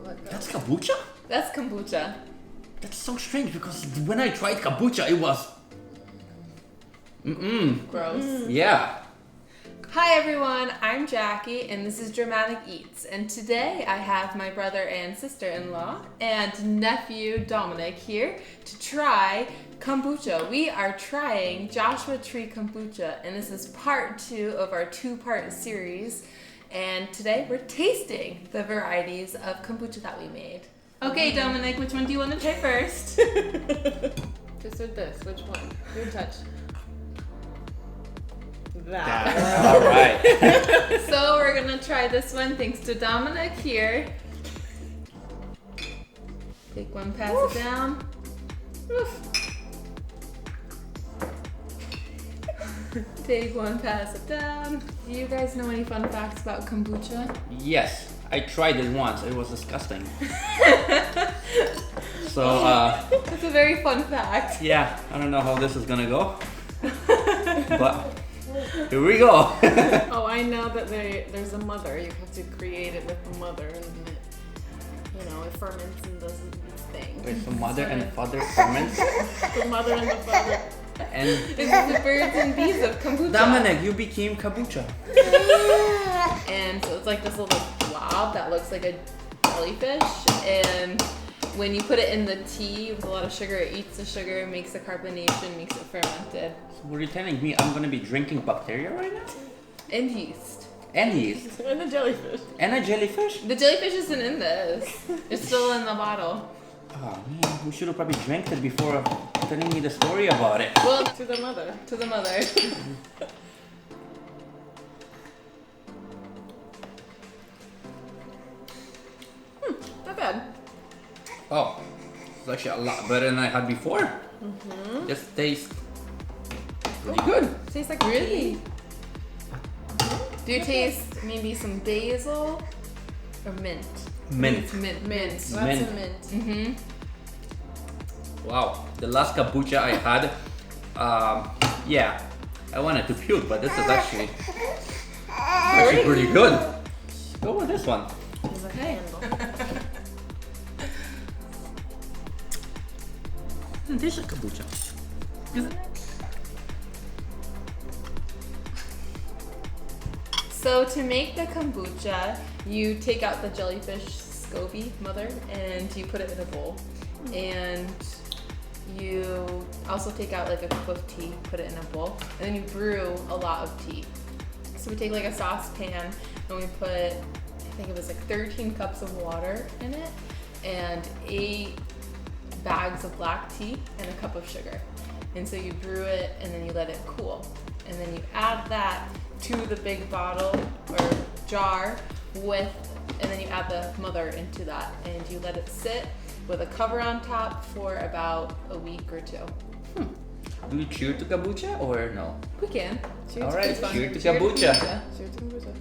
That's kombucha? That's kombucha. That's so strange because when I tried kombucha, it was... Gross. Yeah. Hi everyone, I'm Jackie and this is Dramatic Eats, and today I have my brother and sister-in-law and nephew Dominic here to try kombucha. We are trying Joshua Tree Kombucha, and this is part 2 of our 2-part series, and today we're tasting the varieties of kombucha that we made. Okay, Dominic, which one do you want to try first? This or this? Which one? Your touch. That. All right. So we're gonna try this one thanks to Dominic here. Take one, pass it down. Oof. Take one, pass it down. Do you guys know any fun facts about kombucha? Yes, I tried it once. It was disgusting. So, That's a very fun fact. yeah, I don't know how this is gonna go. But here we go. Oh, I know that there's a mother. You have to create it with the mother, and it ferments and does these things. There's the mother and father ferments. The mother and the father. And This is the birds and bees of kombucha. Dominic, you became kombucha. And so it's like this little blob that looks like a jellyfish, and when you put it in the tea with a lot of sugar, it eats the sugar, makes the carbonation, makes it fermented. So what are you telling me? I'm gonna be drinking bacteria right now? And yeast. And yeast. And the jellyfish. And a jellyfish? The jellyfish isn't in this. It's still in the bottle. Oh man, we should have probably drank it before telling me the story about it. Well, To the mother. to the mother. Not bad. Oh, it's actually a lot better than I had before. This tastes pretty good. Tastes like Really? Do you taste maybe some basil or mint? Mint. It's mint. mint. Lots Mint. of mint. Mm-hmm. Wow, the last kombucha I had, yeah, I wanted to puke, but this is actually pretty good. Go with this one. It's like a handle. It tastes like kombucha. So to make the kombucha, you take out the jellyfish SCOBY mother and you put it in a bowl. And you also take out like a cup of tea, put it in a bowl, and then you brew a lot of tea. So we take like a saucepan and we put, I think it was like 13 cups of water in it and 8 bags of black tea and a cup of sugar. And so you brew it and then you let it cool. And then you add that to the big bottle or jar and then you add the mother into that and you let it sit with a cover on top for about a week or 2. Do you cheer to kombucha or no? We can. All right, It's fun. cheer to Cheer kombucha. Cheers to kombucha.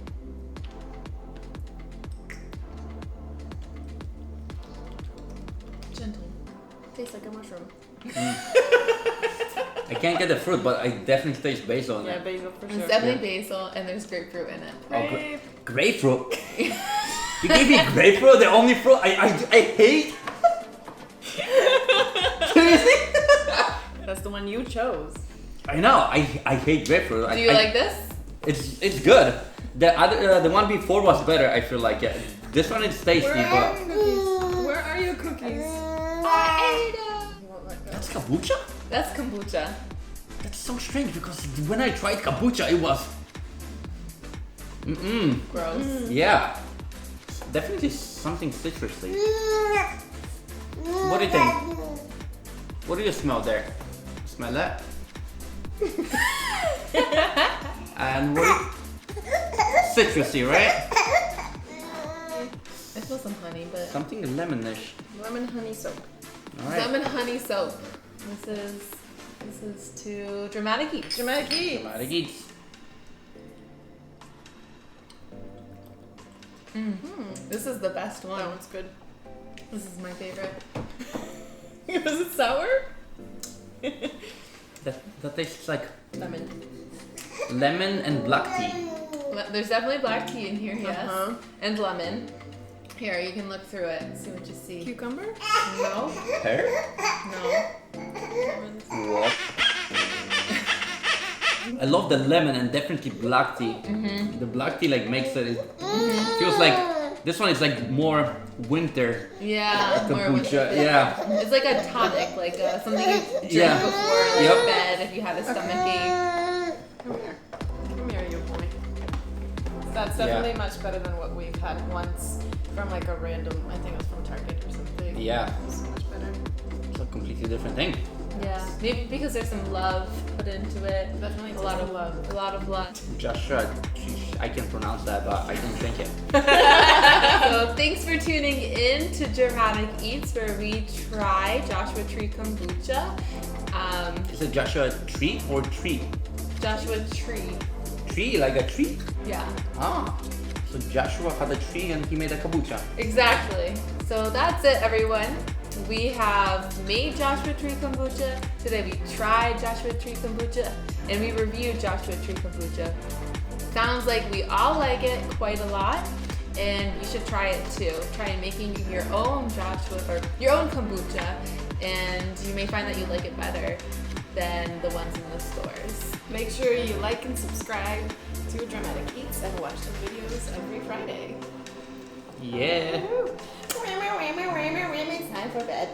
Gentle. Tastes like a mushroom. I can't get the fruit, but I definitely taste basil in Yeah, it. basil for There's sure. definitely basil and there's grapefruit in it. Oh, grapefruit. You gave me grapefruit, the only fruit I hate. Seriously? That's the one you chose. I know. I hate grapefruit. Do you like this? It's good. The other the one before was better. I feel like this one is tasty, but Where are your cookies? I ate that's kombucha. That's kombucha. That's so strange because when I tried kombucha, it was Gross. yeah, definitely something citrusy. What do you think? What do you smell there? Smell that? And what? Citrusy, right? I feel some honey, but Something lemonish. Lemon honey soap. All right. lemon honey soap. This is to Dramatic Eats. Dramatic Eats. Dramatic Eats. This is the best one. That one's good. This is my favorite. Was it sour? That tastes like Lemon. lemon and black tea. There's definitely black tea in here, yes. Uh-huh. And lemon. Here, you can look through it and see what you see. Cucumber? No, Pear? no. What? I love the lemon and definitely black tea. The black tea like makes it feels like this one is like more winter Yeah, more with kombucha. it. Yeah. It's like a tonic, like something you drink Yeah. before like Yep. bed if you had a stomach ache. Come here. Come here, you boy. That's definitely much better than what we've had once from like a random, I think it was from Target or something. Yeah. It's so much better. It's a completely different thing. Yeah, maybe because there's some love put into it. Definitely A lot of love. A lot of love. Joshua, I can pronounce that, but I didn't drink it. So thanks for tuning in to Dramatic Eats, where we try Joshua Tree Kombucha. Is it Joshua Tree or tree? Joshua Tree. Tree, like a tree? Yeah, Ah. So Joshua had a tree and he made a kombucha. exactly. So that's it, everyone. We have made Joshua Tree Kombucha. Today we tried Joshua Tree Kombucha and we reviewed Joshua Tree Kombucha. Sounds like we all like it quite a lot, and you should try it too. Try making your own Joshua or your own kombucha, and you may find that you like it better than the ones in the stores. Make sure you like and subscribe to Dramatic Eats and watch the videos every Friday. Yeah. It's time for bed.